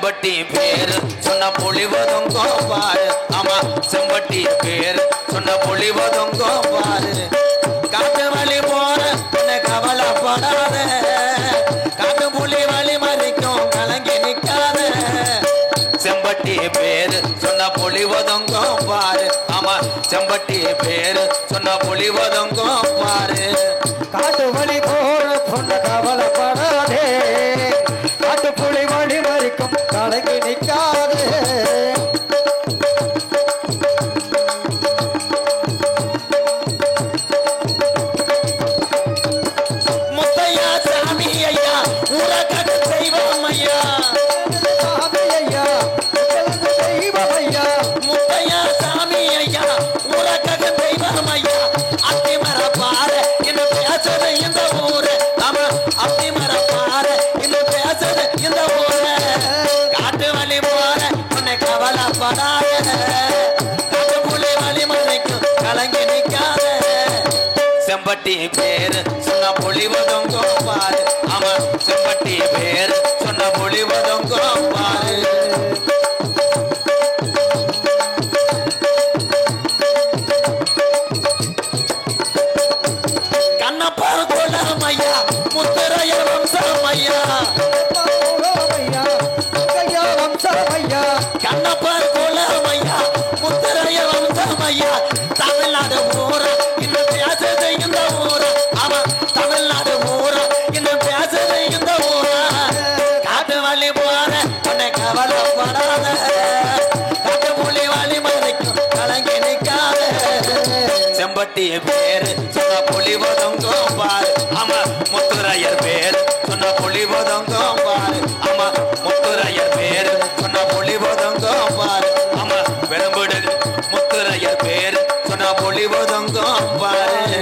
செம்பட்டி பேர் சொன்ன பொழிவதுங்கோ பாரு. ஆமா செம்பட்டி பேர் சொன்ன பொழிவதுங்கோ பாரு. காட்டு வழி போற கவலைப்படாத, காட்டு புலி வழி மதிக்கும் கலங்கி நிக்காத. செம்பட்டி பேர் சொன்ன பொழிவதுங்கோ பாரு. ஆமா செம்பட்டி பேர் சொன்ன பொழிவதுங்கோ பாரு. காட்டு வழி போற சொன்ன கவலைப்படாதே, காட்டு புலி வழி மறிக்கும் கலங்கி நிற்காதே. முத்தையா சாமி ஐயா ஊரகத்து தெய்வம் ஐயா, சாமி ஐயா தெய்வம் ஐயா. முத்தையா சாமி ஐயா ஊரகத்து தெய்வம் ஐயா. அத்திமர பாரு இன்னும் பேசுது இந்த ஊரு. ஆமா அத்திமர பாரு இன்னும் பேசுது இந்த ஊரு. காட்டு வழி போற உன்னை கவலைப்படாத, காட்டு புலி வழி மறைக்கும் கலங்கி நிக்காத. செம்பட்டி பேர் சொன்ன பொழிவதுங்கோ பாரு. ஆமா செம்பட்டி பேர் சொன்ன பொழிவதுங்கோ பாரு. கண்ணப்பாரு கோலமையா முத்திரையர் வம்சமையா, கண்ணப்பாரு கோலமையா முத்திரையர் வம்சமையா. தமிழ்நாடு ஊரா இன்னும் பேசுது இந்த ஊரா. ஆமா தமிழ்நாடு ஊரா இன்னும் பேசுது இந்த ஊரா. காட்டு வழி போற உன்னை கவலைப்படாத, காட்டு புலி வழி மறைக்கும் கலங்கி நிக்காத. செம்பட்டி பேரு சொன்ன பொழிவதுங்கோ பாரு. ஆமா முத்துரையர் பேரு சொன்ன பொழிவதுங்கோ பாரு. ஆமா முத்துரையர் பேரு சொன்ன பொழிவதுங்கோ பாரு. ஆமா பெரும்புடு முத்துரையர் பேரு சொன்ன பொழிவதுங்கோ பாரு.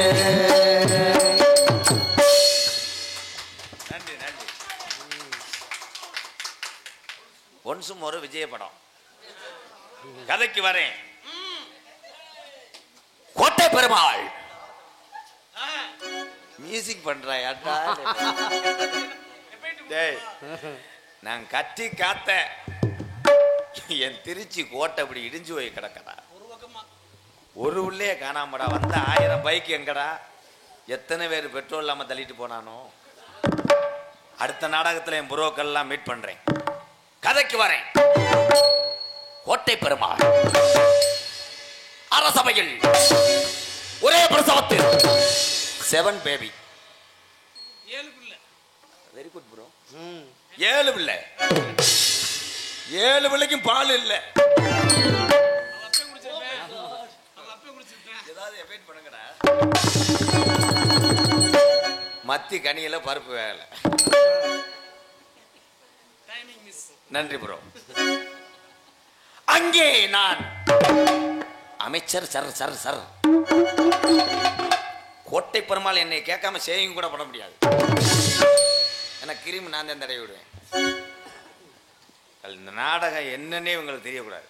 நன்றி நன்றி. ஒன்சும் ஒரு விஜய படம். கதைக்கு வரேன். கோட்டை பெருமாள் மியூசிக் பண்றாயாட்டா? டேய் நான் கட்டி காத்த என் திருச்சி கோட்டை அப்படி இடிஞ்சு போய் கிடக்கடா. ஒரு உள்ளே காணாமடா. வந்த 1000 பைக் எங்கடா? எத்தனை பேர் பெட்ரோல் இல்லாம தள்ளிட்டு போனானோ. அடுத்த நாடகத்துல என் புரோக்கள் எல்லாம் மீட் பண்றேன். கதைக்கு வரேன். கோட்டை பெருமாள் அரசபையில் ஒரே பிரசவத்தில் 7 பேபி. Very good bro. 7 பிள்ளை. 7 பிள்ளைக்கும் பால் இல்ல. ஏதாவது எஃபெக்ட் பண்ணுங்கடா. மத்தி கனியில பருப்பு வேலை. நன்றி ப்ரோ. அங்கே நான் அமைச்சர் சர் சர் சர். கோட்டை பெருமாள் என்னை கேட்காம சேவிங் கூட பண்ண முடியாது. எனக்கு கிரீம் நான் தான் தடவி விடுவேன். இந்த நாடகம் என்னன்னே உங்களுக்கு தெரியக்கூடாது.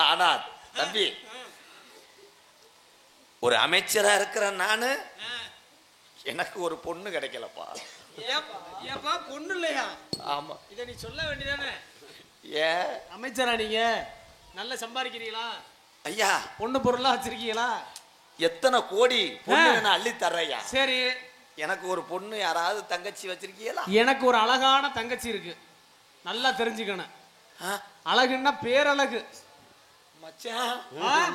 ஆனா தம்பி ஒரு அமைச்சரா இருக்கிற நானு எனக்கு ஒரு பொண்ணு கிடைக்கலப்பா. பொண்ணு இல்லையா? ஆமா இதை நீ சொல்ல வேண்டியதானே. ஏன் அமைச்சரா நீங்க நல்லா சம்பாதிக்கிறீங்களா? ஐயா பொண்ணு பொருளா வச்சிருக்கீங்களா? எத்தனை கோடி பொண்ணு அள்ளி தர்றையா. சரி எனக்கு ஒரு பொண்ணு யாராவது தங்கச்சி வச்சிருக்கீங்களா? எனக்கு ஒரு அழகான தங்கச்சி இருக்கு. நல்லா தெரிஞ்சுக்கணும். அழகுன்னா பேரழகு. மச்சான்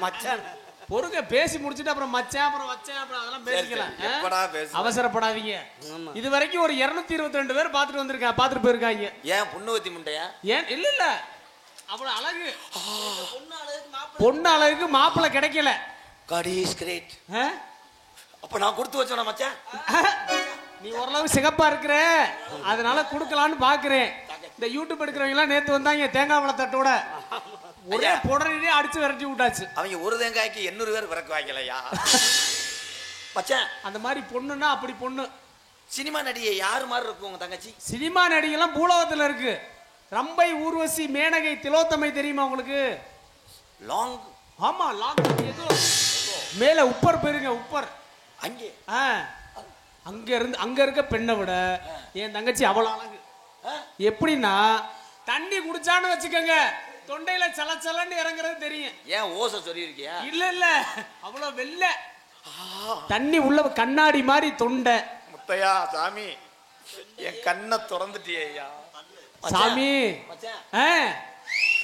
மச்சான் பொறுங்க பேசி முடிச்சுட்டு அப்புறம் மச்சான் அப்புறம் வச்சேன் அப்புறம் அதெல்லாம் பேசிக்கலாம். அவசரப்படாதீங்க. இது வரைக்கும் ஒரு 222 பேர் பாத்துட்டு வந்திருக்காங்க, பாத்துட்டு போயிருக்காங்க. ஏன் புண்ணுவத்தி முண்டையா? ஏன் இல்ல இல்ல அவ்வளவு அழகு. பொண்ணு அழகுக்கு மாப்பிள்ளை கிடைக்கல. God is great. அப்ப நான் கொடுத்து வச்சேனா மச்சான்? நீ ஓரளவு சிகப்பா இருக்கிற அதனால குடுக்கலான்னு பாக்குறேன். இந்த யூடியூப் எடுக்கிறவங்க எல்லாம் நேத்து வந்தாங்க தேங்காய் வளத்தட்டோட. ஒரே புடனே அடிச்சு விரட்டி விட்டாச்சு. அவங்க ஒரு தேங்காய்க்கு 800 பேர் பிறக்குவாங்களையா மச்சான்? அந்த மாதிரி பொண்ணுன்னா அப்படி பொண்ணு. சினிமா நடிகை யாரு மாதிரி இருக்கும் உங்க தங்கச்சி? சினிமா நடிகைலாம் பூலோகத்துல இருக்கு. ரம்பை, ஊர்வசி, மேனகை, திலோத்தமை தெரியுமா உங்களுக்கு? லாங். ஆமா லாங். மேல உப்பர் போயிருங்க. உப்பர் அங்கே அங்க இருக்க பெண்ணை விட என் தங்கச்சி அவ்வளவு அழகு. எப்படின்னா தண்ணி குடிச்சான்னு வச்சுக்கோங்க தொண்டையில சலச்சலன்னு இறங்குறது தெரியும். ஏன் ஓசை சொல்லி இருக்கியா? இல்ல அவ்வளவு வெள்ள தண்ணி உள்ள கண்ணாடி மாதிரி தொண்டை. முத்தையா சாமி என் கண்ணை திறந்துட்டியே ஐயா. சாமி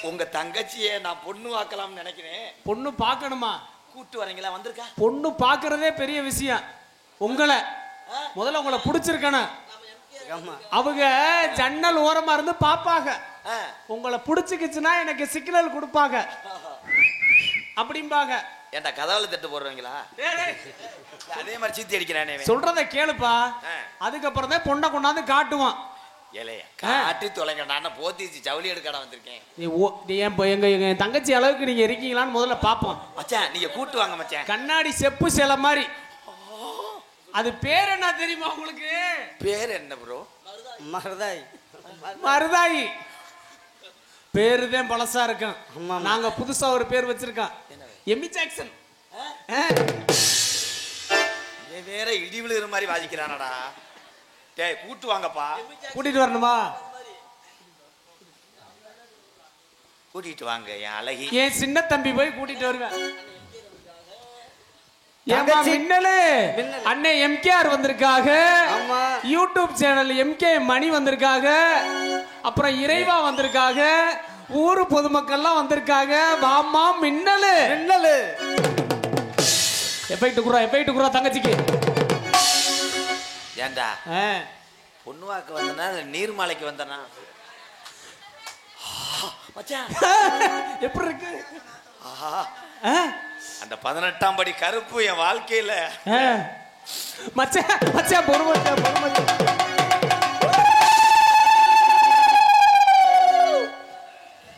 உங்க தங்கச்சியை நான் பொண்ணு வாக்கலாம்னு நினைக்கிறேன். பொண்ணு பார்க்கணுமா? கூட்டு வரீங்களா? வந்திருக்கா? பொண்ணு பார்க்கறதே பெரிய விஷயம். உங்களை முதல்ல உங்களை பிடிச்சிருக்கணும். அவங்க ஜன்னல் ஓரமா இருந்து பாப்பாங்க. உங்களை பிடிச்சிக்கிச்சுன்னா எனக்கு சிக்னல் கொடுப்பாங்க அப்படிம்பாங்க. ஏன்டா கதவுல தட்டு போடுறீங்களா? அதே மாதிரி சீத்தி அடிக்கிறானே. சொல்றத கேளுப்பா. அதுக்கப்புறம் தான் பொண்ணை கொண்டாந்து காட்டுவான். ஏலையா காட்டி தொலைங்க. நான் போத்திச்சு ஜவுளி எடுக்கடா வந்திருக்கேன். எங்க தங்கச்சி அளவுக்கு நீங்க இருக்கீங்களான்னு முதல்ல பாப்போம். மச்சான் நீங்க கூட்டு வாங்க மச்சான். கண்ணாடி செப்பு சிலை மாதிரி. அது பேர் என்ன தெரியுமா உங்களுக்கு? பேர் என்ன ப்ரோ? மருதாய். மருதாயி பேருதான் பழசா இருக்கும். நாங்க புதுசா ஒரு பேர் வச்சிருக்கோம். Amy Jackson. வேற இடி விழுகிற மாதிரி வாசிக்கிறானடா. டேய் கூட்டு வாங்கப்பா. கூட்டிட்டு வரணுமா? கூட்டிட்டு வாங்க என் அழகி. என் சின்ன தம்பி போய் கூட்டிட்டு வருவேன். அண்ணே எம்கேஆர் வந்திருக்காக. யூடியூப் சேனல் எம்கே மணி வந்திருக்காக. அப்புறம் இறைவா வந்திருக்காக. ஊரு பொதுமக்கள்லாம் வந்திருக்காங்க. வாமா மின்னலு மின்னலு. எஃபெக்ட் குறா தங்கச்சிக்கு. ஏண்டா பொண்ணு வாக்கு வந்தனா நீர்மாலைக்கு வந்தனா? மச்சான் எப்படி இருக்கு? அந்த 18ஆம் படி கருப்பு என் வாழ்க்கையில. மச்சான் பொறுமச்சா.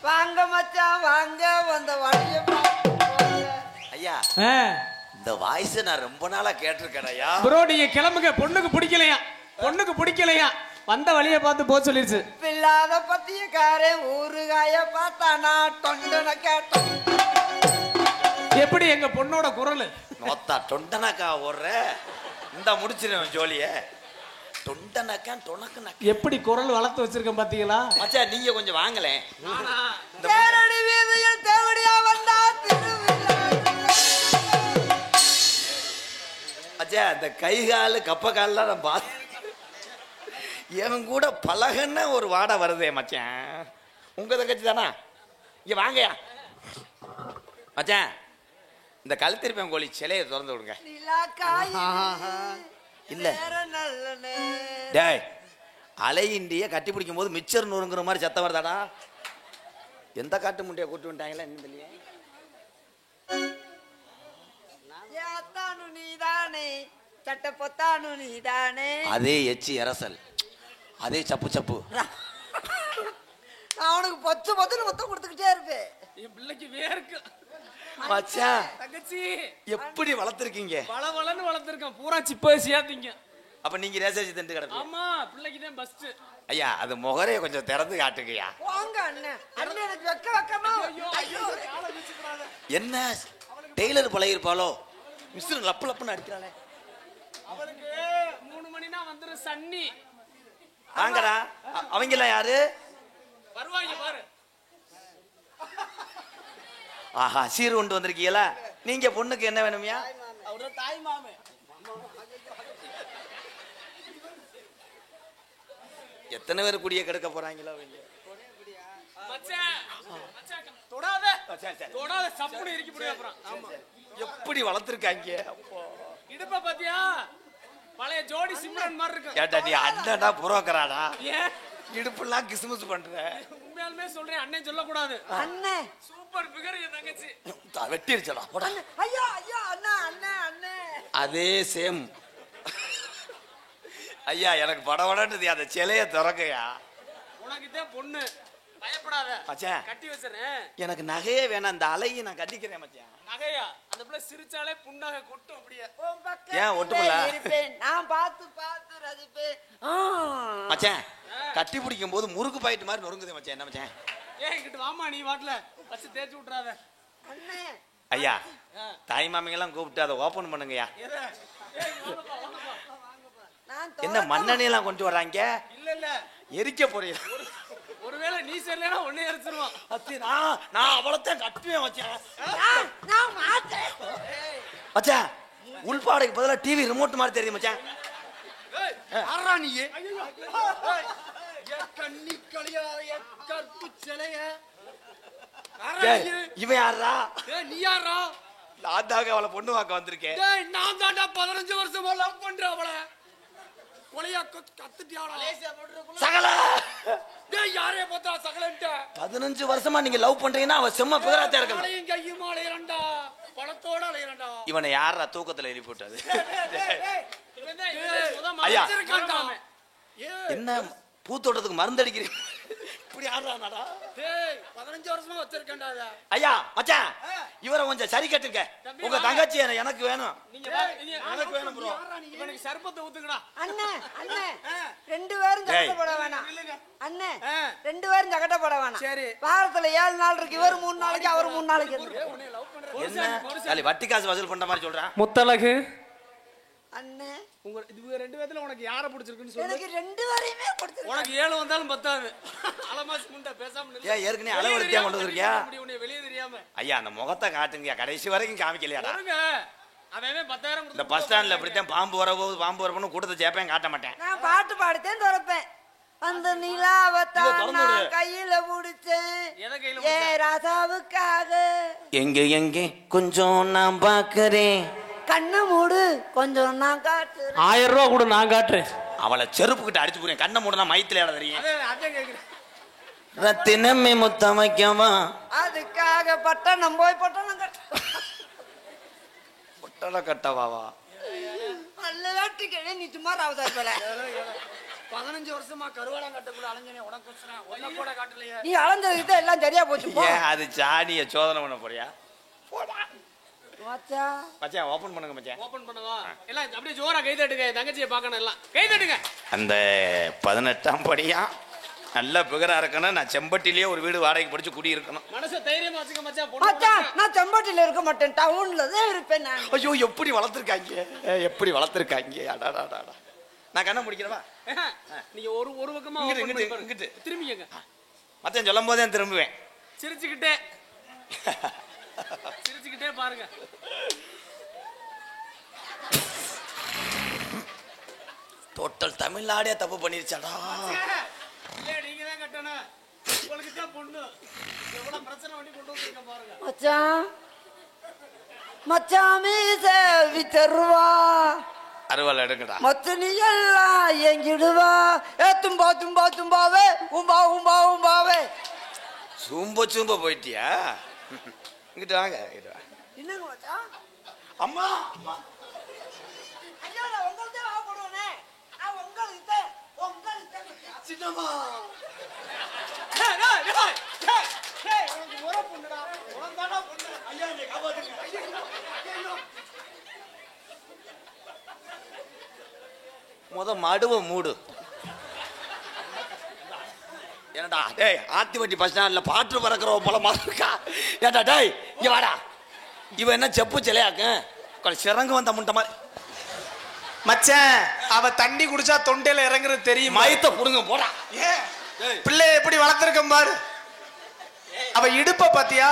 வாங்க மச்சான் வாங்க. வந்த வழிய ஐயா இந்த வாய்ஸ் நான் ரொம்ப நாளா கேட்டிருக்கேன் ஐயா. ப்ரோ நீங்க கிளம்புங்க. பொண்ணுக்கு பிடிக்கலையா வந்த வழியை பார்த்து போ சொல்லிருச்சு. பில்லாத பத்தியக்காரே ஊறுகாய பார்த்தானா தொண்டன கேட்டோம். எப்படி எங்க பொண்ணோட குரல்? நோத்தா தொண்டனக்கா ஓடுற இந்த முடிச்சிருவேன் ஜோலிய. தொண்டனக்கா தொணக்கு எப்படி குரல் வளர்த்து வச்சிருக்கேன் பாத்தீங்களா? மச்சான் நீங்க கொஞ்சம் வாங்கலேன். தேரடி வீதியில் தேவடியா வந்தா மச்சான் அந்த கை காலு கப்ப கால்லாம் நான் பார்த்து என் கூட பழகன்னு ஒரு வாடை வருதே மச்சான். உங்க தங்கச்சி தானா? இங்க வாங்கயா மச்சான். இந்த கழுத்திருப்பேன் கோழி சிலையை திறந்து விடுங்க. இல்ல டேய் அலை இண்டிய கட்டி பிடிக்கும் போது மிச்சர் நூறுங்கிற மாதிரி சத்தம் வருதாடா. எந்த காட்டு முண்டைய கூட்டு விட்டாங்களா என்ன தெரியல. சட்ட பொத்தானு நீதானே. அதே எச்சி அரசல் அதே சப்பு சப்பு. நான் அவனுக்கு பொத்து பொத்துன்னு மொத்தம் கொடுத்துக்கிட்டே இருப்பேன். என் பிள்ளைக்கு வேர்க்கு. மச்சான் தங்கச்சி எப்படி வளர்த்திருக்கீங்க? வளவளன்னு வளர்த்திருக்கேன். பூரா சிப்பசியாத்தீங்க. அப்ப நீங்க ரேசாச்சி தண்டு கிடக்கு. ஆமா பிள்ளைக்கு தான் பஸ்ட். ஐயா அது முகரைய கொஞ்சம் திறந்து காட்டுங்கய்யா. வாங்க அண்ணன். அண்ணன் எனக்கு வெக்கமா. என்ன டெய்லர் பழகிருப்பாளோ? மிஸ்டர் லப்பு லப்புன்னு அடிக்கிறாளே. அவளுக்கு 3 மணினா வந்துரும் சன்னி. வாங்கடா. அவங்கெல்லாம் யாரு? வருவாங்க பாரு. ஆஹா சீர் கொண்டு வந்திருக்கீங்களா? நீங்க பொண்ணுக்கு என்ன வேணும்யா? அவரோட தாய் மாமே. எத்தனை பேர் குடிய கெடுக்க போறாங்களோ அவங்க. தொடாத சப்புனு இறுக்கி போடு. அப்புறம் எப்படி வளர்த்திருக்காங்க. இடுப்ப பாத்தியா? பழைய ஜோடி சிம்ரன் மாதிரி இருக்கு. ஏடா நீ அண்ணனா புரோக்கராடா? ஏன் இடுப்புலாம் கிஸ்மிஸ் பண்ற? உண்மையாலுமே சொல்றேன். அண்ணன் சொல்ல கூடாது. அண்ணே சூப்பர் பிகர் என் தங்கச்சி. வெட்டிருச்சடா போடா. ஐயோ ஐயோ அண்ணா அண்ணா அண்ணே. அதே சேம். ஐயா எனக்கு படபடன்னு அந்த சிலையை திறக்கையா. உனக்கு தான் பொண்ணு பயப்படாத மச்சான். கட்டி வச்சிரேன். எனக்கு நகையே வேணாம். அந்த அலையை நான் கட்டிக்கிறேன் மச்சான். நகையா? அந்த பிள்ளை சிரிச்சாலே புண்ணாக கொட்டும் அப்படியே. ஏன் ஒட்டுமில்ல? நான் பார்த்து பார்த்து ரசிப்பேன். மச்சான் கட்டி பிடிக்கும் போது முறுக்கு பாயிட்டு மாதிரி நொறுங்குது மச்சான். என்ன மச்சான்? ஏன் இங்கிட்டு வாமா நீ வாட்ல வச்சு தேய்ச்சி விட்டுறாத. அண்ணே ஐயா தாய் மாமிங்கெல்லாம் கூப்பிட்டு அதை ஓபன் பண்ணுங்கய்யா. என்ன மண்ணெண்ணெயெல்லாம் கொண்டு வர்றாங்க? இல்ல இல்ல எரிக்க போறீங்க? ஒருவேளை நீ சரியில்லைன்னா ஒன்னே எரிச்சிருவான். நான் அவளத்தான் கட்டுவேன் வச்சேன். நான் மாத்தேன். மச்சான் உள்பாடைக்கு பதிலா டிவி ரிமோட் மாதிரி தெரியுது மச்சான். ஆறா நீ கண்ணி கலியாய கற்பு சிலைய இவன் யாரா? நீ யாரா? நான் தாங்க அவளை பொண்ணு வாக்க வந்திருக்கேன். நான் தாண்டா 15 வருஷமா லவ் பண்றேன் அவளை. கொலையா கத்துட்டியாடா சகல. யாரைய பார்த்தா சகலன்ட்ட 15 வருஷமா நீங்க லவ் பண்றீங்கன்னா அவ செம்ம பிகராத்தா இருக்க. கையுமா அலையறண்டா, பணத்தோட அலையறண்டா. இவனை யாரா தூக்கத்துல எழுப்பி விட்டது? ஐயா என்ன பூத்தோட்டத்துக்கு மருந்து அடிக்கிறீங்க? இப்படி ஆடுறானடா. 15 வருஷமா வச்சிருக்கேன்டா. ஐயா மச்சான் இவரை கொஞ்சம் சரி கட்டுங்க. உங்க தங்கச்சி எனக்கு வேணும். எனக்கு வேணும் ப்ரோ. இவனுக்கு சர்பத்தை ஊத்துங்கடா. அண்ணே அண்ணே 2 பேரும் சகட்ட போட வேணாம். அண்ணே 2 பேரும் சகட்ட போட வேணாம். சரி. வாரத்துல 7 நாள் இருக்கு. இவர் 3 நாளைக்கு அவர் 3 நாளைக்கு. என்ன வட்டி காசு வசூல் பண்ற மாதிரி சொல்றான். முத்தழகு அண்ணே உங்க இது 2 பேத்துல உனக்கு யாரை பிடிச்சிருக்குன்னு சொல்லு. எனக்கு 2 பேரையுமே பிடிச்சிருக்கு. உனக்கு 7 வந்தாலும் பத்தாது. அலமாஸ் முண்டை பேசாம நில்லு. ஏன் ஏற்கனவே அளவு எடுத்தியா கொண்டு வந்திருக்கியா? உன்னை வெளியே தெரியாம. ஐயா அந்த முகத்தை காட்டுங்க. கடைசி வரைக்கும் காமிக்கலையாடா? பாருங்க அவன் 10,000 இந்த பஸ் ஸ்டாண்ட்ல இப்படித்தான் பாம்பு வரப்போகுது பாம்பு வரப்போன்னு கூட்டத்தை சேப்பேன் காட்ட மாட்டேன். நான் பாட்டு பாடித்தேன் திறப்பேன். அந்த நிலாவத்தான் நான் கையில பிடிச்சேன். எதை கையில ஏ ராசாவுக்காக. எங்க கொஞ்சம் நான் பாக்குறேன். கண்ணை மூடு கொஞ்சம் நான் காட்டுறேன். 1000 ரூபா கூட நான் காட்டுறேன். அவளை செருப்பு கிட்ட அடிச்சு போறேன். கண்ணை மூடனா மயத்துல ஏட தெரியும். அதே கேக்குறேன். ரத்தினமே முத்தம் வைக்கவா? அதுக்காக பட்டணம் போய் பட்டணம் கட்ட. பொட்டல கட்டவாவா? நல்ல வேட்டுக்கே நீ சும்மா ராவதார் போல. 15 வருஷமா கருவாலம் கட்டக்குள்ள அலைஞ்சனே உனக்கு பிரச்சனை. ஒண்ணு கூட காட்டலையே. நீ அளந்ததுக்கு எல்லாம் சரியா போச்சு போ. ஏன் அது சாணிய சோதனை பண்ண போறியா? போடா மச்சான். மச்சான் ஓபன் பண்ணுங்க மச்சான். ஓபன் பண்ணவா? எல்லாம் அப்படியே ஜோரா கை தட்டுங்க. தங்கச்சியை பார்க்கணும் எல்லாம். கை தட்டுங்க. அந்த 18ஆம் படியா நல்ல பிகரா இருக்கணும். நான் செம்பட்டிலேயே ஒரு வீடு வாடகைக்கு படிச்சு குடி இருக்கணும். மனச தைரியமா வச்சுக்க மச்சான். மச்சான் நான் செம்பட்டில இருக்க மாட்டேன். டவுன்ல தான் இருப்பேன் நான். ஐயோ எப்படி வளர்த்துருக்காங்க, எப்படி வளர்த்துருக்காங்க. அடாடாடா. நான் கண்ணை முடிக்கிறவா? நீங்க ஒரு பக்கமா இங்கிட்டு திரும்பிங்க. மச்சான் சொல்லும் போதே திரும்புவேன். சிரிச்சுக்கிட்டே சிரிச்சுக்கிட்டே பாருங்க. டோட்டல் தமிழ்நாடே தப்பு பண்ணிருச்சாடா. இல்ல நீங்க தான் கட்டணும். உங்களுக்கு தான் பொண்ணு. எவ்வளவு பிரச்சனை பண்ணி கொண்டு வந்திருக்க பாருங்க. மச்சான் மச்சாமே சேவி தருவா. அறுவாள் எடுங்கடா. மச்சனி எல்லாம் எங்கிடுவா. ஏ தும்பா தும்பா தும்பாவே உம்பா உம்பா உம்பாவே. சூம்ப போயிட்டியா? இங்கிட்டு வாங்க. என்னங்க மச்சான்? அம்மா ஐயா நான் உங்களுக்கு தான் போடுவேனே. நான் உங்களுக்கு சின்னம்மா உனக்கு ஒரு பொண்ணுடா. உனக்கு தானா பொண்ணு. ஐயா நீ காப்பாத்துங்க. மடுவ மூடு. என்னடா டேய் ஆத்திவட்டி பஸ் ஸ்டாண்ட்ல பாட்டு பறக்கிற போல இருக்கா? ஏடா டேய் இங்க வாடா. இவன் என்ன செப்பு சிலையாக்க சிறங்கு வந்த முண்ட மாதிரி. மச்சான் அவ தண்ணி குடிச்சா தொண்டையில இறங்குறது தெரியும். மயத்தை புடுங்க போடா. பிள்ளை எப்படி வளர்த்திருக்க பாரு. அவ இடுப்ப பாத்தியா?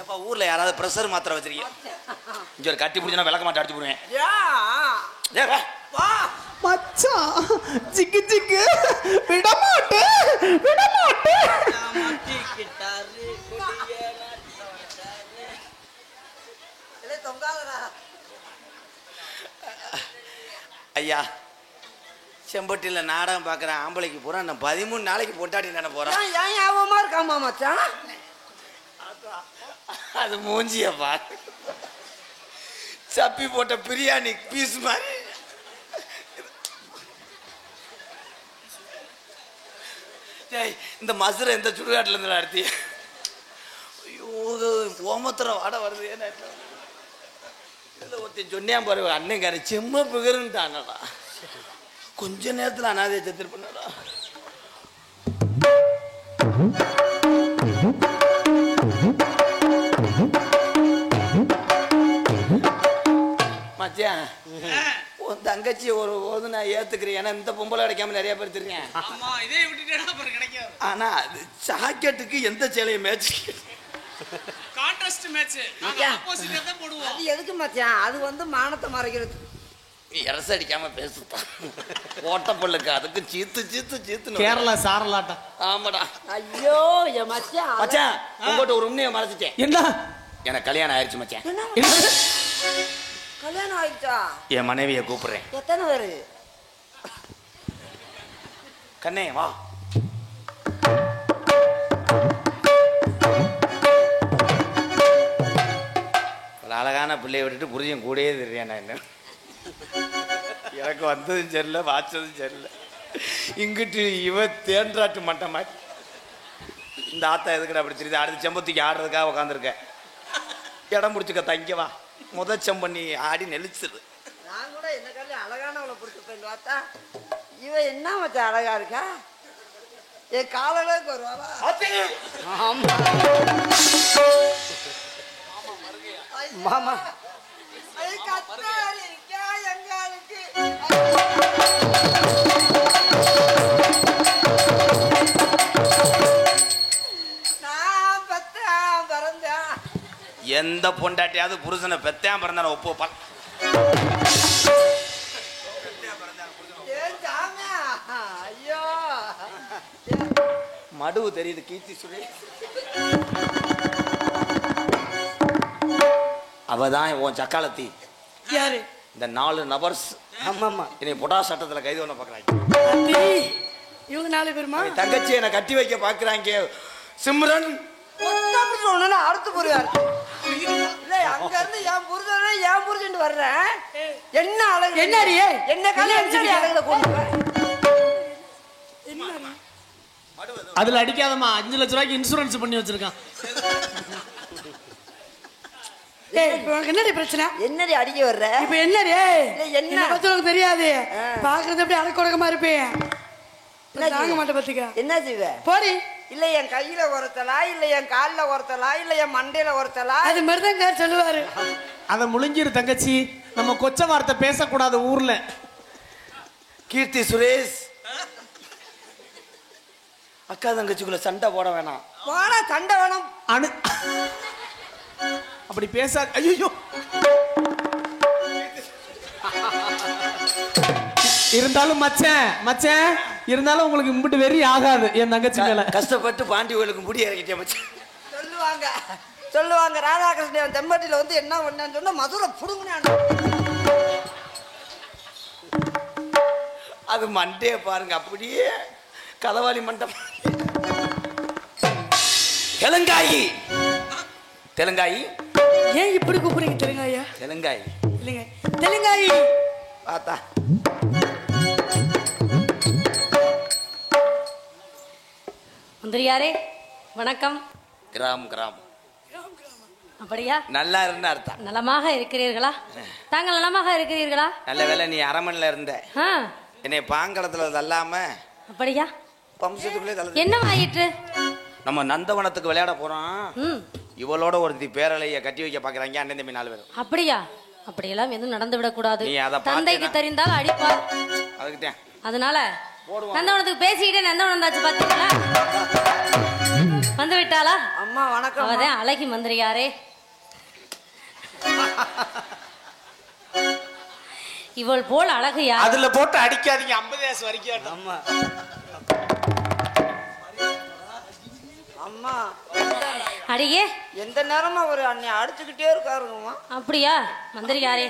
எப்ப ஊர்ல யாராவது பிரஷர் மாத்திரை வச்சிருக்கீங்க? இங்க ஒரு கட்டி பிடிச்சா விளக்க மாட்டேன் அடிச்சு போடுவேன். மச்சான் ஜிக்கு ஜிக்கு விட மாட்டேன். ஐயா செம்பட்டியில நாடகம் பாக்குற ஆம்பளைக்கு பூரா நான் 13 நாளைக்கு பொண்டாட்டி தானே போறேன். ஏன் ஞாபகமா இருக்காமா மச்சான்? அது மூஞ்சிய பாரு. சப்பி போட்ட பிரியாணி பீஸ் மாதிரி. இந்த மசுரை எந்த சுடுகாட்டுல இருந்து நடத்தி? ஐயோ ஓமத்திரம் வாட வருது. ஏன்னா இதுல ஒருத்தன் சொன்னியான் பாரு அண்ணங்கார செம்ம பிகருன்ட்டானடா. கொஞ்ச நேரத்துல அனாதைய செத்துருப்பா. மச்சான் உன் தங்கச்சி ஒரு நான் ஏத்துக்கிறேன். ஏன்னா இந்த பொம்பளை கிடைக்காம நிறைய பேர் தெரியும். ஆனா அது ஜாக்கெட்டுக்கு எந்த சேலையை மேட்ச் கான்ட்ராஸ்ட் மேட்ச் ஆப்போசிட்டா தான் போடுவோம். அது எதுக்கு மச்சான்? அது வந்து மானத்தை மறைக்கிறது. இரச அடிக்காம பேசுதான் ஓட்ட பொண்ணுக்கு அதுக்கு சீத்து சீத்து சீத்து கேரளா சாரலாட்டம். ஆமாடா. ஐயோ என் மச்சான் மச்சான் உங்ககிட்ட ஒரு உண்மையை மறைச்சிட்டேன். என்ன? எனக்கு கல்யாணம் ஆயிடுச்சு மச்சான். கல்யாணம் ஆயிடுச்சா? என் மனைவியை கூப்பிடுறேன். எத்தனை பேரு? கண்ணே வா. அழகான பிள்ளைய விட்டுட்டு புரியும் கூடயே தெரியாண்ணா என்ன. எனக்கு வந்ததும் சரியில்லை, வாச்சதும் சரியில்லை. இங்கிட்டு இவ தேன்றாட்டு மட்டமா இந்த ஆத்தா எதுக்குடா அப்படி தெரியுது? அடுத்து செம்பத்திக்கு ஆடுறதுக்காக உட்காந்துருக்க. இடம் முடிச்சுக்க தங்கவா. செம்பண்ணி ஆடி நெளிச்சிரு. நான் கூட என்ன காலையில் அழகானவளை பிடிச்சிருப்பேன் பார்த்தா இவ என்ன மச்சான் அழகா இருக்கா? என் காலங்களுக்கு வருவாளா? மாமா எந்த பொண்டாட்டியாவது புருஷனை பெத்தான் பிறந்தான ஒப்பு ஐயோ மடுவு தெரியுது. கீர்த்தி சுரேஷ் அவதான் உன் சக்காலத்தி. யாரு? இந்த 4 நபர்ஸ் ஆமாமா என்னை பொடா சட்டத்துல கைது பண்ண பாக்குறாங்க. இவங்க 4 பேருமா? தங்கச்சி என்னை கட்டி வைக்க பாக்குறாங்க. சிம்ரன் அடுத்து புரியாரு இல்ல அங்க இருந்து என் புரிஜன் வர்றேன். என்ன அழகு என்னடி என்ன கல்யாணம் கொண்டு அதுல அடிக்காதமா. 5 லட்சம் ரூபாய்க்கு இன்சூரன்ஸ் பண்ணி வச்சிருக்கான். என்னடி பிரச்சனை? என்னடி அடிக்க வர்ற? இப்ப என்னடி என்ன பத்தி உனக்கு தெரியாது. பாக்குறது எப்படி அடக்க உடக்கமா இருப்பேன். தாங்க மாட்டேன் பத்திக்கா. என்ன செய்வ? போடி. இல்ல என் கையில ஒருத்தலா, இல்ல என் காலில் ஒருத்தலா, இல்ல என் மண்டையில ஒருத்தலா? அது மாதிரிதான் சொல்லுவாரு. அத முழுங்கிரு தங்கச்சி. நம்ம கொச்ச வார்த்தை பேசக்கூடாது ஊர்ல. கீர்த்தி சுரேஷ் அக்கா தங்கச்சிக்குள்ள சண்டை போட வேணாம். போனா சண்டை வேணும். அணு அப்படி பேசாது. ஐயோ இருந்தாலும் மச்சான் இருந்தாலும் உங்களுக்கு இம்பிட்டு வெறி ஆகாது என் தங்கச்சி மேல. கஷ்டப்பட்டு பாண்டி கோயிலுக்கு முடி இறக்கிட்டே மச்சான். சொல்லுவாங்க ராதாகிருஷ்ணன் தெம்பட்டியில வந்து என்ன பண்ணான்னு சொன்னா மதுரை புடுங்கினான். அது மண்டே பாருங்க அப்படியே கதவாளி மண்டம். தெலுங்காயி ஏன் இப்படி கூப்பிடுறீங்க? தெலுங்காயா? தெலுங்காயி இல்லைங்க தெலுங்காயி. பார்த்தா மந்திரியாரே வணக்கம். கிராம் அப்படியா? நல்லா இருந்தா அர்த்தம். நலமாக இருக்கிறீர்களா? தாங்கள் நலமாக இருக்கிறீர்களா? நல்ல வேலை நீ அரமணில இருந்த. என்னை பாங்கலத்துல தள்ளாம. அப்படியா? பம்சத்துக்குள்ளே தள்ள. என்ன ஆயிற்று? நம்ம நந்தவனத்துக்கு விளையாட போறோம். இவளோட ஒருத்தி பேரலைய கட்டி வைக்க பாக்குறாங்க. அண்ணன் தம்பி 4 பேரும். அப்படியா? அப்படியெல்லாம் எதுவும் நடந்து விடக்கூடாது. தந்தைக்கு தந்தைக்கு தெரிந்தால் அடிப்பார். அதுக்கிட்டேன் அதனால நந்தவனத்துக்கு பேசிக்கிட்டே நந்தவனம் தாச்சு. பாத்தீங்களா வந்து விட்டாளா? அம்மா வணக்கம். அவதான் அழகி மந்திரியாரே. இவள் போல் அழகு யார்? அதுல போட்டு அடிக்காதீங்க. 50 வரைக்கும். அம்மா அம்மா அடியே எந்த நேரமா ஒரு அண்ணன் அடிச்சுக்கிட்டே இருக்காருங்கம்மா. அப்படியா? மந்திரியாரே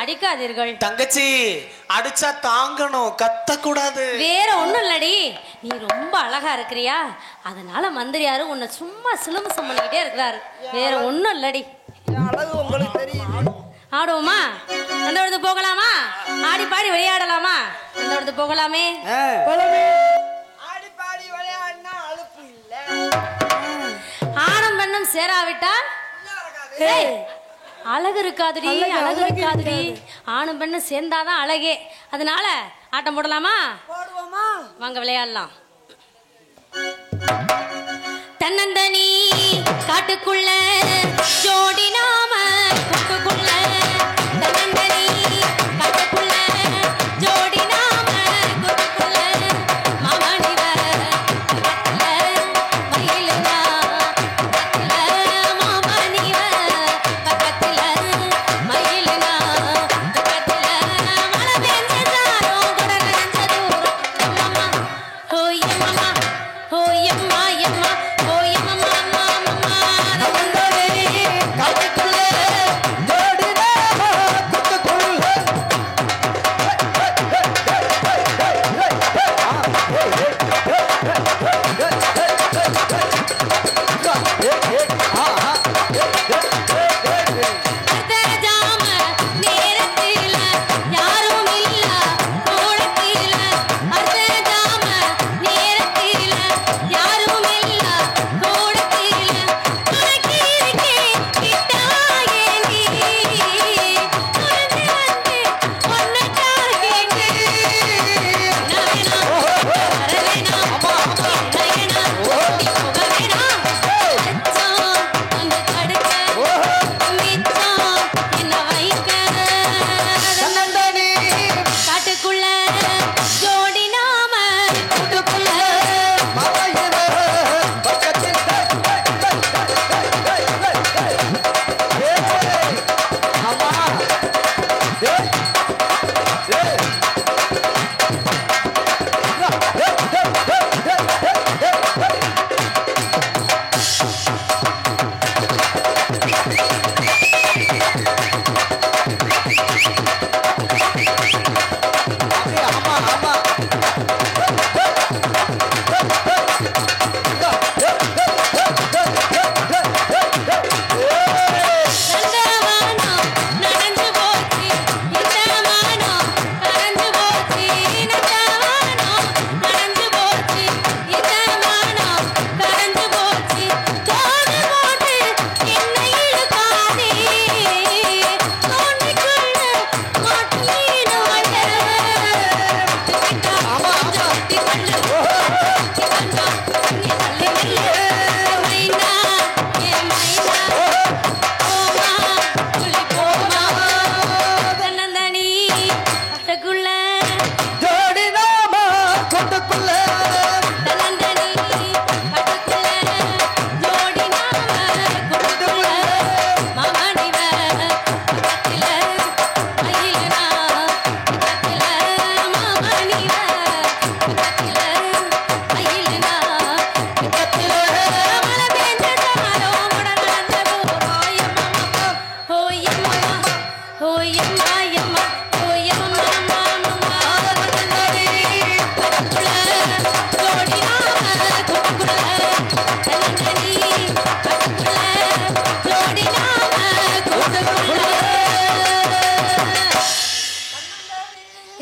அடிக்காதீர்கள். தங்கச்சி அடிச்சா தாங்கணும், கத்தக்கூடாது. வேற ஒண்ணும் இல்லடி, நீ ரொம்ப அழகா இருக்கிறியா, அதனால மந்திரியாரு உன்னை சும்மா சிலுமிசம் பண்ணிக்கிட்டே இருக்கிறாரு. வேற ஒண்ணும் இல்லடி. அழகு உங்களுக்கு தெரியுது. ஆடுவோமா? அந்த இடத்துக்கு போகலாமா? ஆடி பாடி விளையாடலாமா? அந்த இடத்துக்கு போகலாமே. ஆடி பாடி விளையாடினா அலுப்பு இல்ல. ஆணும் பெண்ணும் சேராவிட்டால் அழகு இருக்காதுடி, அழகு இருக்காதுடி. ஆணும் பெண்ணும் சேர்ந்தாதான் அழகே. அதனால ஆட்டம் போடலாமா? போடுவோமா? வாங்க விளையாடலாம். தன்னந்தனி காட்டுக்குள்ள ஜோடி நாம கூட்டுக்குள்ள தன்னந்தனி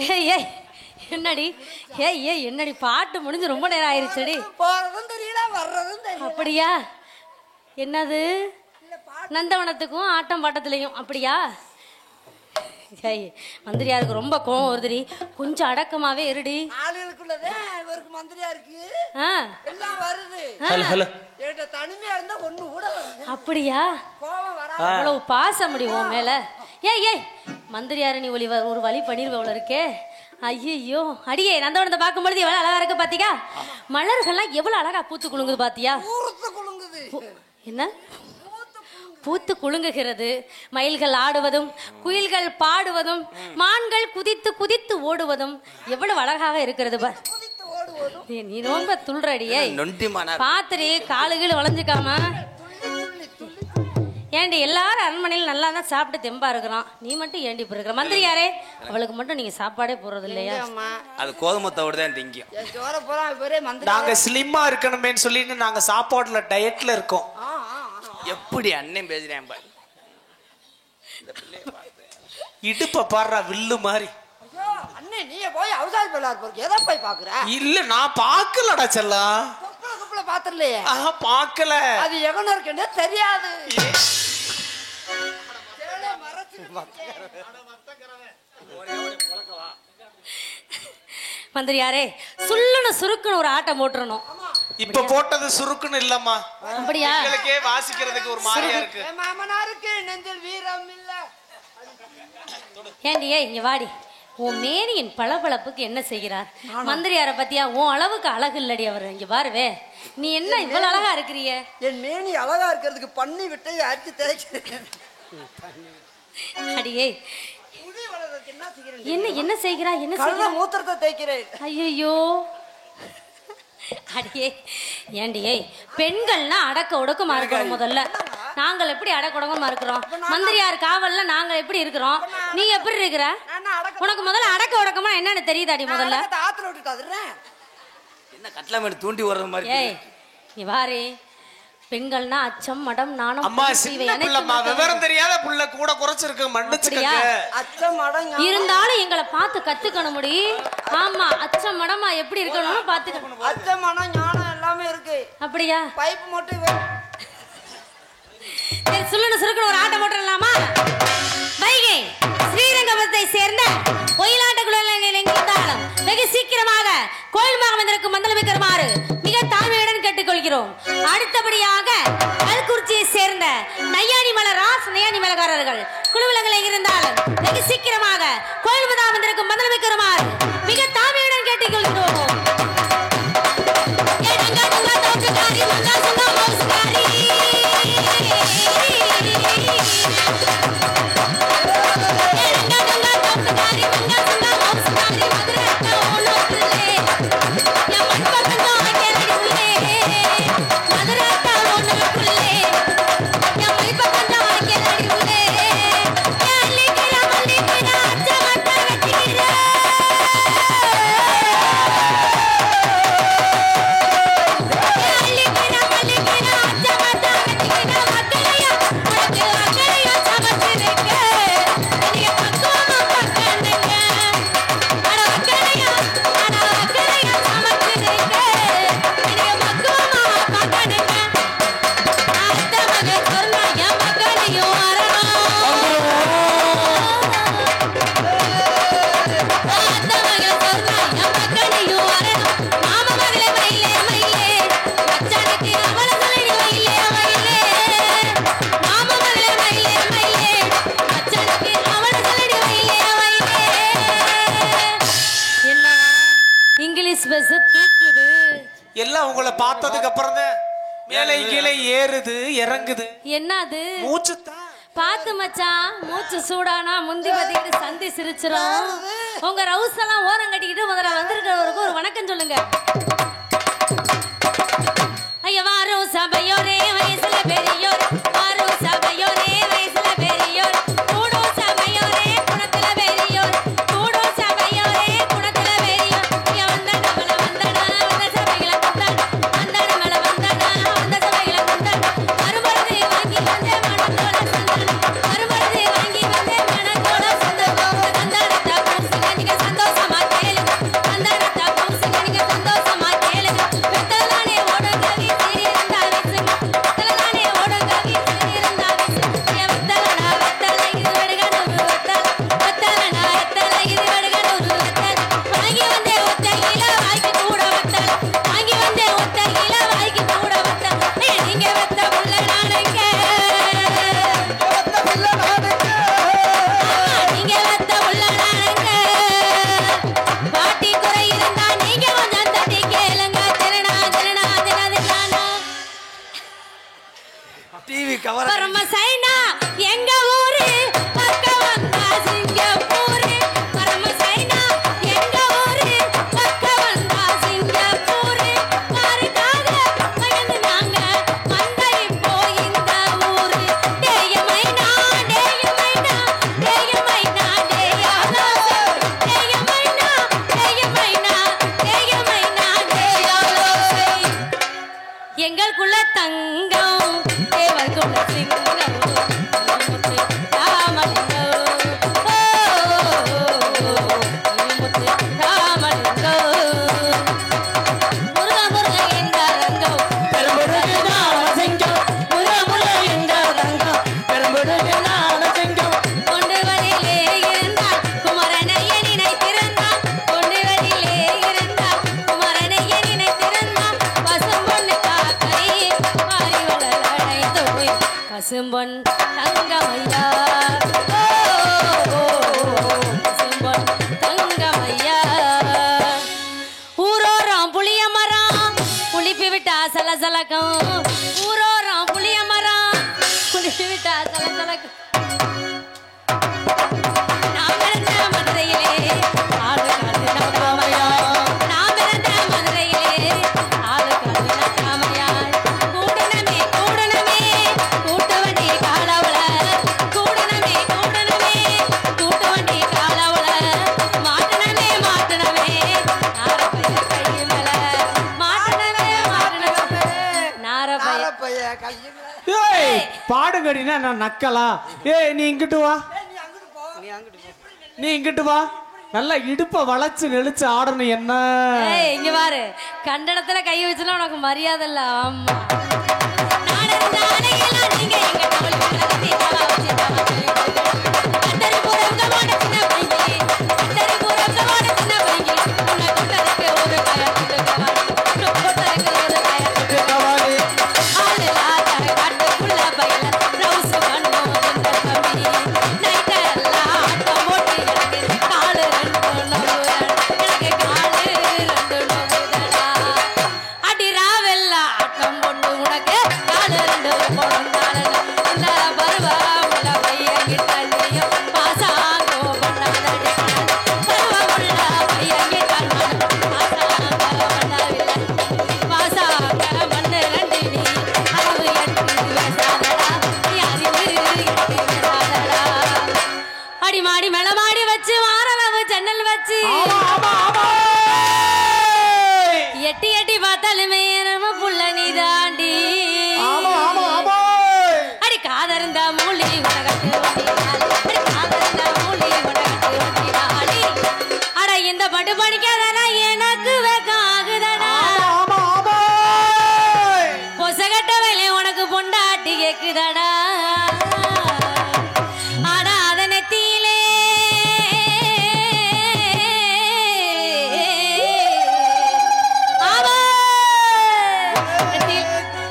ஏய் என்னடி என்னடி பாட்டு முடிஞ்சு ரொம்ப நேரம் ஆயிருச்சுடி. போறதும் தெரியல வர்றதும் தெரியல. அப்படியா? என்னது நந்தவனத்துக்கும் ஆட்டம் பாட்டத்துலையும் அப்படியா? ஏய் மந்திரியாருக்கு ரொம்ப கோவம் வருதுடி, கொஞ்சம் அடக்கமாவே இருடி. ஆளுகளுக்குள்ளதே இவருக்கு மந்திரியா இருக்கு எல்லாம் வருது. என்கிட்ட தனிமையா இருந்தா ஒண்ணு கூட வருது. அப்படியா? கோவம் வர அவ்வளவு பாசம் முடியும் மேல. ஏய் மந்திரியாரு நீ ஒரு வழி பண்ணிருவ இருக்கே. ஐயோ அடியே நந்தவனத்தை பார்க்கும்பொழுது எவ்வளவு அழகா இருக்கு பாத்தியா? மலர்கள்லாம் எவ்வளவு அழகா பூத்து குலுங்குது பாத்தியா? என்ன பூத்து குலுங்குகிறது? மயில்கள் ஆடுவதும் குயில்கள் பாடுவதும் மான்கள் குதித்து குதித்து ஓடுவதும் எவ்வளவு அழகாக இருக்கிறது பார். நீ ரொம்ப துள்றடியே பாத்துரி, காலுகள் வளைஞ்சுக்காம. ஏண்டி எல்லாரும் அரண்மனையில் நல்லா தான் சாப்பிட்டு தெம்பா இருக்கிறோம், நீ மட்டும் ஏண்டி போயிருக்கிற? மந்திரியாரே அவளுக்கு மட்டும் நீங்க சாப்பாடே போறது இல்லையா? அது கோதுமத்தோட தான் திங்கும். நாங்க ஸ்லிம்மா இருக்கணுமேன்னு சொல்லிட்டு நாங்க சாப்பாடுல டயட்ல இருக்கோம். எப்படி அண்ணன் பேசுறேன் பாரு, இடுப்ப பாடுறா வில்லு மாதிரி. அண்ணே நீ போய் அவசாரி பல்லார் போறீங்க, எதை போய் பாக்குற? இல்ல நான் பாக்கலடா செல்லா. குப்பல பாத்துறலையே? பாக்கல. அது எவன இருக்குன்னு தெரியாது. மந்திரியாரே சுள்ளுன்னு சுருக்குன்னு ஒரு ஆட்டம் போட்டுறணும். இப்ப போட்டது சுருக்குன்னு இல்லம்மா. அப்படியா? உங்களுக்கே வாசிக்கிறதுக்கு ஒரு மாதிரியா இருக்கு. மாமனாருக்கு நெஞ்சில் வீரம் இல்ல. ஏண்டி இங்க வாடி. உன் மேனியின் பளபளப்புக்கு என்ன செய்கிறார்? மந்திரியார பத்தியா? உன் அளவுக்கு அழகு இல்லடி அவர். இங்க பாருவே, நீ என்ன இவ்வளவு அழகா இருக்கிறிய? என் மேனி அழகா இருக்கிறதுக்கு பண்ணி விட்டு அடிச்சு தேய்க்கிறேன். அடியே என்ன என்ன செய்கிறா? என்ன செய்கிறா? மூத்திரத்தை தேய்க்கிறேன். ஐயோ அடியே ஏண்டியே, பெண்கள்னா அடக்க ஒடுக்கமா இருக்கிறோம். முதல்ல நாங்கள் எப்படி அடக்க ஒடுக்கமா இருக்கிறோம்? மந்திரியார் காவல்ல நாங்க எப்படி இருக்கிறோம்? நீ எப்படி இருக்கிற? உனக்கு முதல்ல அடக்க ஒடுக்கமா என்னன்னு தெரியுதாடி? முதல்ல ஆத்துல விட்டுட்டு என்ன கட்டளை தூண்டி வர்றது மாதிரி. ஏய் நீ வாரே, பெண்கள்னா அச்சம் மடம் நாணம். அம்மா சின்ன பிள்ளைமா, விவரம் தெரியாத புள்ள கூட குறைச்சிருக்கு, மன்னிச்சுக்கங்க. அச்சம் மடம் இருந்தாலும் எங்களை பார்த்து கத்துக்கணும் முடி. ஆமா அச்சம் மடமா எப்படி இருக்கணும்னு பாத்துக்கணும். அச்சம் மடம் ஞானம் எல்லாமே இருக்கு. அப்படியா? பைப் மட்டும் சுள்ளு சுருக்குன்னு ஒரு ஆட்டம் போட்டுடலாமா? வைகை ஸ்ரீரங்கத்தை சேர்ந்த ஒயிலாட்ட குழந்தைகளும் வெகு சீக்கிரமாக கோயில் மாமந்திற்கு மண்டலம் வைக்கிறமாறு மிக தாழ்மையுடன் கேட்டுக்கொள்கிறோம். அடுத்தபடியாக கல்குறிச்சியை சேர்ந்த நையாணி மலராஸ் நையாணி மலகாரர்கள் குழுவிலங்களை இருந்தாலும் வெகு சீக்கிரமாக கோயில் மாமந்திற்கு மண்டலம் வைக்கிறமாறு மிக தாழ்மையுடன் கேட்டுக்கொள்கிறோம். எல்லாம் உங்களை பார்த்ததுக்கு அப்புறம் தான் மேலே கீழே ஏறுது இறங்குது. என்னது மூச்சு பாத்து மச்சான், மூச்சு சூடானா முந்தி பத்திக்கிட்டு சந்தி சிரிச்சிரும். உங்க ரவுஸ் எல்லாம் ஓரம் கட்டிக்கிட்டு முதல்ல வந்திருக்கிறவருக்கு ஒரு வணக்கம் சொல்லுங்க. ஐயா வாரும் சபையோரே வயசுல பெரியோர், வாரும் சபையோரே வயசுல பெரியோர், கூடும் சபையோரே குணத்துல பெரியோர், கூடும் சபையோரே குணத்துல பெரியோர். ஐயா வந்தட மல வந்தட வந்த சபையில வந்தட, வந்தட மல வந்தட வந்த சபையில வந்தட, மறுபடி வாங்கி வந்தே மனத்தோட சந்தன, மறுபடி வாங்கி வந்தே மனத்தோட சந்தன, சந்தனத்தை பூசுங்க நீங்க சந்தோஷம் பசும்பொன் தங்கமையா பசும்பொன் தங்கமையா ஊரோரம் புளிய மரம் புளிப்பி விட்டா சலசலக்கும் ஊரோரம் புளிய மரம் புளிப்பி விட்டா சலசலக்கும் நான் பிறந்த மதுரையிலே ஆளு காட்டு நக்காமையா நான் பிறந்த மதுரையிலே ஆளு காட்டு நக்காமையா கூடனமே கூடனமே கூட்டவண்டி காலவள கூடனமே கூடனமே கூட்டவண்டி காலவள மாட்டனமே மாட்டனமே நாரப்பைய கை மேல மாட்டனமே மாட்டனமே நாரப்பைய நாரப்பைய கையில ஏய் பாடுங்கடினா நான் நக்கலா ஏய் நீ இங்கிட்டு வா நீ இங்கிட்டு வா நல்லா இடுப்ப வளைச்சு நெளிச்சு ஆடணும் என்ன ஏய் இங்க பாரு கண்டனத்துல கை வச்சுனா உனக்கு மரியாதை இல்ல ஆமா நான் இருந்த அணையெல்லாம் நீங்க எங்க தோழி கட்டி தவா வச்சு தவா கண்டறி போறவங்க சின்ன பையி கண்டறி போறவங்க சின்ன பையி உன்னை கொண்டறக்கு ஒரு காய கொண்டவா கொண்டறக்கு ஒரு காய கொண்டவா ஆளு ஆட காட்டுக்குள்ள பையல ரவுஸ் பண்ணோ இந்த கம்பி நைட் எல்லாம் ஆட்டம் போட்டு எனக்கு காலு ரெண்டு நவுறா எனக்கு காலு ரெண்டு நவுறா அடி ராவெல்ல ஆட்டம் போட்டு உனக்கு காலு ரெண்டு போடுந்தால இந்த பருவா உள்ள பையன் கிட்டனியும் பாசாங்கோ பண்ணாதடி பருவா உள்ள பையன் கிட்டனியும் பாசாங்கோ பண்ணாவில்லை பாசாங்க மண்ணு ரெண்டு நீ அறிவு எட்டு பேசாதடா நீ அறிவு எட்டு பேசாதடா அடி மாடி மேல மாடி வச்சு வாரளவு ஜன்னல் வச்சு எட்டி எட்டி பார்த்தாலுமே நம்ம புள்ள நீ தாண்டி அடி காதருந்தா மூலி உனகட்டு வண்டினாலே அடி காதருந்தா மூலி உனகட்டு வண்டினாலே அட இந்த பட்டு படிக்காதடா எனக்கு வெக்கம் ஆகுதடா பொசகட்ட வேலை உனக்கு பொண்டாட்டி கேக்குதடா ஆனா அத நெத்தியிலே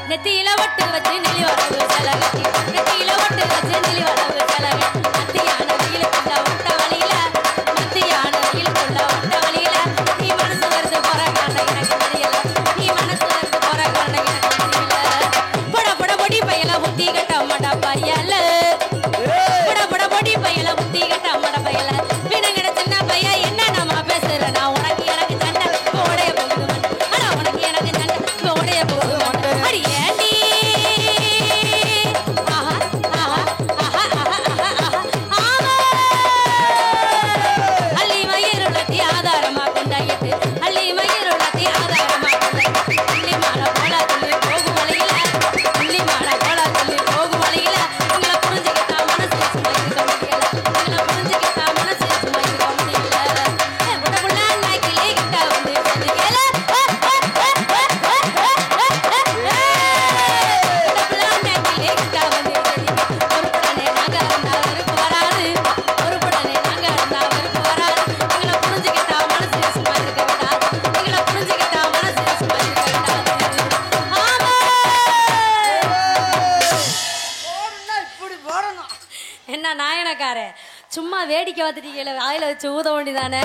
நெத்தியில ஒட்டு வச்சு நெளி வரவு செலகட்டி நெத்தியில ஒட்டு வச்சு நெளி வரவு செலகட்டி மத்தியான வெயிலுக்குள்ள ஒட்ட வழியில மத்தியான வெயிலுக்குள்ள ஒட்ட வழியில நீ மனசு வருது போற காரணம் எனக்கு தெரியல நீ மனசு வருது போற காரணம் எனக்கு தெரியல பட பட பொடி பையல புத்தி கட்ட மாட்டா பையல பட பட பொடி பையல புத்தி கட்ட மாட்டா பையல வினங்கட சின்ன பைய என்ன நம்ம பேசுற நான் உனக்கு எனக்கு சண்டை போடைய போகுது ஆனா உனக்கு எனக்கு சண்டை போடைய போகுது அடி ஏண்டி ஆஹா ஆஹா ஆஹா ஆஹா ஆஹா அள்ளி மயிருளத்தி ஆதாரமா கொண்டாயிட்டு அள்ளி மயிருளத்தி ஆதாரமா கொண்டாயிட்டு அள்ளி மாட போல சொல்லி போகும் வழியில அள்ளி மாட போல சொல்லி போகும் வழியில உங்களை புரிஞ்சுக்கிட்டா மனசு சும்மா இருக்க முடியல உங்களை புரிஞ்சுக்கிட்டா மனசு சும்மா இருக்க முடியல புள்ள நாய்க்கிலே கிட்ட வந்து கேள என்ன நாயனக்கார சும்மா வேடிக்கை பார்த்துட்டீங்களே வாயில வச்சு ஊத வேண்டிதானே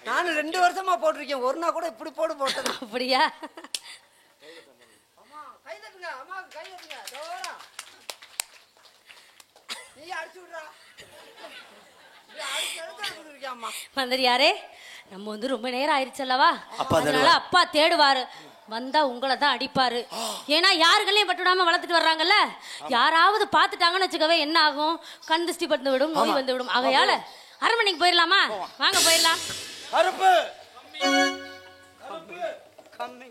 நானும் 2 வருஷமா போட்டிருக்கேன் ஒரு நாள் கூட இப்படி போட்டது அப்படியா அம்மா கை தட்டுங்க அம்மா கை தட்டுங்க தோரா நீ அடிச்சு விடுறா நீ அடிச்சு எடுத்து அம்மா மந்திரியாரே நம்ம வந்து ரொம்ப நேரம் ஆயிடுச்சல்லவா அதனால அப்பா தேடுவாரு வந்தா உங்களை தான் அடிப்பாரு ஏன்னா யாருகளையும் பட்டுடாம வளர்த்துட்டு வர்றாங்கல்ல யாராவது பாத்துட்டாங்கன்னு வச்சுக்கவே என்ன ஆகும் கண் திருஷ்டி பட்டு விடும் நோய் வந்து விடும் ஆகையால அரண்மனைக்கு போயிடலாமா வாங்க போயிடலாம் கருப்பு கம்மி